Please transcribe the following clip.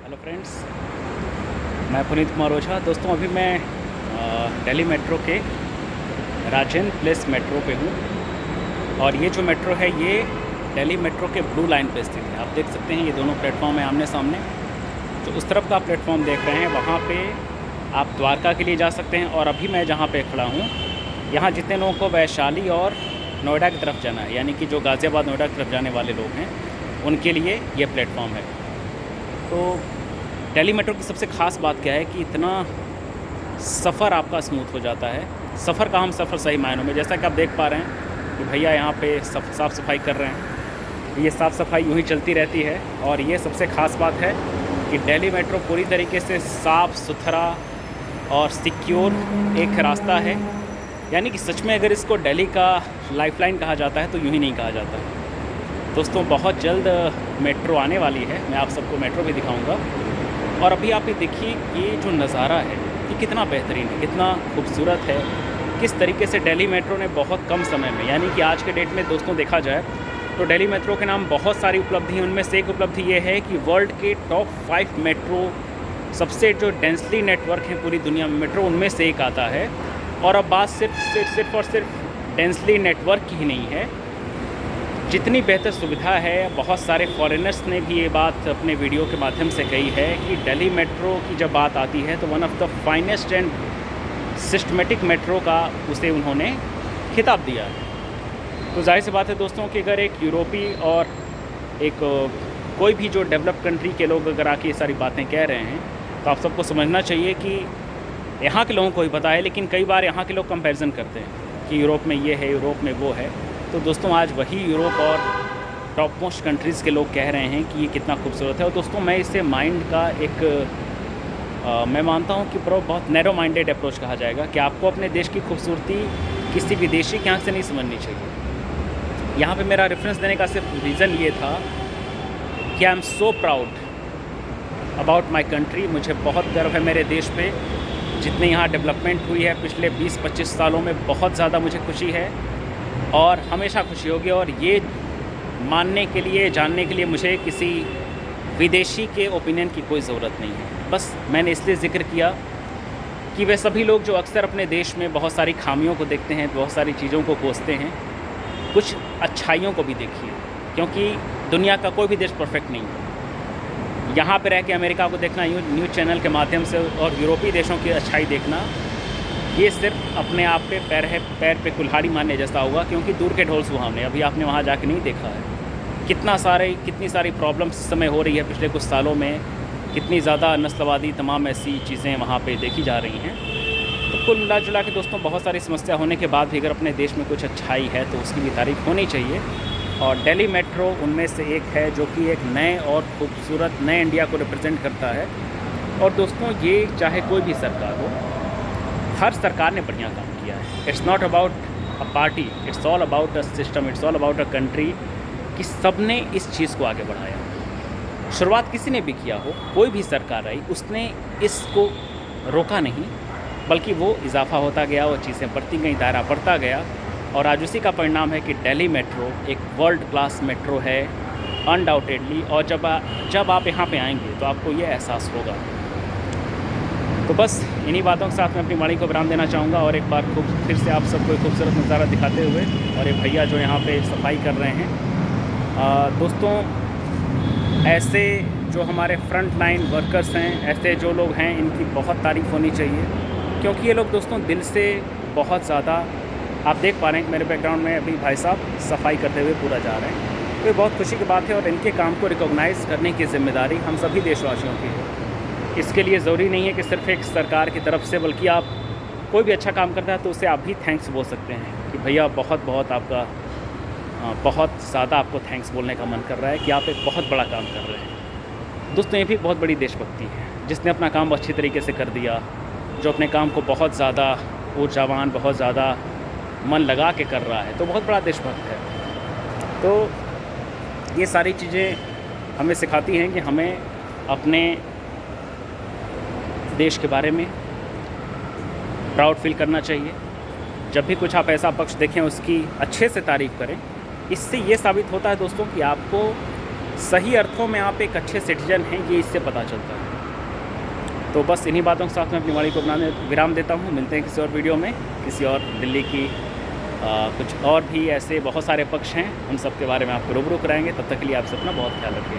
Hello friends, मैं पुनीत कुमार ओझा। दोस्तों, अभी मैं दिल्ली मेट्रो के राजेंद्र प्लेस मेट्रो पे हूँ और ये जो मेट्रो है ये दिल्ली मेट्रो के ब्लू लाइन पे स्थित है। आप देख सकते हैं ये दोनों प्लेटफॉर्म है आमने सामने। जो उस तरफ का प्लेटफॉर्म देख रहे हैं वहाँ पे आप द्वारका के लिए जा सकते हैं और अभी मैं जहाँ पे खड़ा हूँ यहाँ जितने लोगों को वैशाली और नोएडा की तरफ जाना है, यानी कि जो गाज़ियाबाद नोएडा की तरफ जाने वाले लोग हैं उनके लिए ये प्लेटफॉर्म है। तो दिल्ली मेट्रो की सबसे ख़ास बात क्या है कि इतना सफ़र आपका स्मूथ हो जाता है। सफ़र का हम सफ़र सही मायनों में, जैसा कि आप देख पा रहे हैं कि भैया यहाँ पे साफ़ सफाई कर रहे हैं। ये साफ़ सफाई यूँ ही चलती रहती है और ये सबसे ख़ास बात है कि दिल्ली मेट्रो पूरी तरीके से साफ़ सुथरा और सिक्योर एक रास्ता है। यानी कि सच में अगर इसको दिल्ली का लाइफलाइन कहा जाता है तो यूँ ही नहीं कहा जाता। दोस्तों, बहुत जल्द मेट्रो आने वाली है, मैं आप सबको मेट्रो भी दिखाऊंगा। और अभी आप ये देखिए ये जो नज़ारा है ये कितना बेहतरीन है, कितना खूबसूरत है। किस तरीके से दिल्ली मेट्रो ने बहुत कम समय में, यानी कि आज के डेट में दोस्तों देखा जाए तो दिल्ली मेट्रो के नाम बहुत सारी उपलब्धि हैं। उनमें से एक उपलब्धि ये है कि वर्ल्ड के टॉप 5 मेट्रो, सबसे जो डेंसली नेटवर्क है पूरी दुनिया में मेट्रो, उनमें से एक आता है। और अब बात सिर्फ डेंसली नेटवर्क की ही नहीं है, जितनी बेहतर सुविधा है। बहुत सारे फॉरेनर्स ने भी ये बात अपने वीडियो के माध्यम से कही है कि दिल्ली मेट्रो की जब बात आती है तो one of the finest and systematic metro का उसे उन्होंने खिताब दिया है। तो जाहिर सी बात है दोस्तों कि अगर एक यूरोपीय और एक कोई भी जो डेवलप्ड कंट्री के लोग अगर आके ये सारी बातें कह रहे हैं तो आप सबको समझना चाहिए कि यहाँ के लोगों को ही पता है, लेकिन कई बार यहाँ के लोग कंपैरिजन करते हैं कि यूरोप में ये है, यूरोप में वो है। तो दोस्तों, आज वही यूरोप और टॉप मोस्ट कंट्रीज़ के लोग कह रहे हैं कि ये कितना खूबसूरत है। और दोस्तों, मैं इसे माइंड का एक मैं मानता हूँ कि बहुत नैरो माइंडेड अप्रोच कहा जाएगा कि आपको अपने देश की खूबसूरती किसी विदेशी की आँख से नहीं समझनी चाहिए। यहाँ पे मेरा रेफरेंस देने का सिर्फ रीज़न ये था कि I am so proud about my country. मुझे बहुत गर्व है मेरे देश पे, जितनी यहाँ डेवलपमेंट हुई है पिछले 20-25 सालों में। बहुत ज़्यादा मुझे खुशी है और हमेशा खुशी होगी। और ये मानने के लिए, जानने के लिए मुझे किसी विदेशी के ओपिनियन की कोई ज़रूरत नहीं है। बस मैंने इसलिए ज़िक्र किया कि वे सभी लोग जो अक्सर अपने देश में बहुत सारी खामियों को देखते हैं, बहुत सारी चीज़ों को कोसते हैं, कुछ अच्छाइयों को भी देखिए, क्योंकि दुनिया का कोई भी देश परफेक्ट नहीं है। यहाँ पे रह के अमेरिका को देखना न्यूज़ चैनल के माध्यम से और यूरोपीय देशों की अच्छाई देखना, ये सिर्फ अपने आप पे पैर पे कुल्हाड़ी मारने जैसा होगा, क्योंकि दूर के ढोल सुहावने। अभी आपने वहाँ जाके नहीं देखा है कितनी सारी प्रॉब्लम्स इस समय हो रही है पिछले कुछ सालों में, कितनी ज़्यादा नस्लवादी तमाम ऐसी चीज़ें वहाँ पे देखी जा रही हैं। तो कुल मिला जुला के दोस्तों, बहुत सारी समस्या होने के बाद भी अगर अपने देश में कुछ अच्छाई है तो उसकी भी तारीफ़ होनी चाहिए। और दिल्ली मेट्रो उनमें से एक है जो कि एक नए और खूबसूरत नए इंडिया को रिप्रेजेंट करता है। और दोस्तों, ये चाहे कोई भी सरकार हो, हर सरकार ने बढ़िया काम किया है। It's not about a party, it's all about a system, it's all about a country, कि सब ने इस चीज़ को आगे बढ़ाया। शुरुआत किसी ने भी किया हो, कोई भी सरकार आई, उसने इसको रोका नहीं, बल्कि वो इजाफा होता गया, वो चीज़ें बढ़ती गई, दायरा बढ़ता गया। और आज उसी का परिणाम है कि दिल्ली मेट्रो एक वर्ल्ड क्लास मेट्रो है अनडाउटेडली। और जब आप यहाँ पे आएंगे तो आपको ये एहसास होगा। तो बस इन्हीं बातों के साथ मैं अपनी वाणी को विराम देना चाहूँगा और एक बार फिर से आप सबको एक खूबसूरत नज़ारा दिखाते हुए, और ये भैया जो यहाँ पे सफाई कर रहे हैं, दोस्तों, ऐसे जो हमारे फ्रंट लाइन वर्कर्स हैं, ऐसे जो लोग हैं, इनकी बहुत तारीफ़ होनी चाहिए, क्योंकि ये लोग दोस्तों दिल से बहुत ज़्यादा, आप देख पा रहे हैं कि मेरे बैकग्राउंड में अभी भाई साहब सफाई करते हुए पूरा जा रहे हैं। तो ये बहुत खुशी की बात है और इनके काम को रिकॉग्नाइज़ करने की ज़िम्मेदारी हम सभी देशवासियों की है। इसके लिए ज़रूरी नहीं है कि सिर्फ एक सरकार की तरफ से, बल्कि आप कोई भी अच्छा काम करता है तो उसे आप भी थैंक्स बोल सकते हैं कि भैया बहुत आपका बहुत ज़्यादा आपको थैंक्स बोलने का मन कर रहा है कि आप एक बहुत बड़ा काम कर रहे हैं। दोस्तों, ये भी बहुत बड़ी देशभक्ति है, जिसने अपना काम अच्छी तरीके से कर दिया, जो अपने काम को बहुत ज़्यादा ऊर्जावान, बहुत ज़्यादा मन लगा के कर रहा है, तो बहुत बड़ा देशभक्त है। तो ये सारी चीज़ें हमें सिखाती हैं कि हमें अपने देश के बारे में प्राउड फील करना चाहिए। जब भी कुछ आप ऐसा पक्ष देखें उसकी अच्छे से तारीफ़ करें। इससे ये साबित होता है दोस्तों कि आपको सही अर्थों में आप एक अच्छे सिटीजन हैं, ये इससे पता चलता है। तो बस इन्हीं बातों के साथ मैं अपनी वाणी को विराम देता हूँ। मिलते हैं किसी और वीडियो में, किसी और दिल्ली की कुछ और भी ऐसे बहुत सारे पक्ष हैं, उन सब के बारे में आपको रूबरू कराएंगे। तब तक के लिए आप सब अपना बहुत ख्याल रखिए।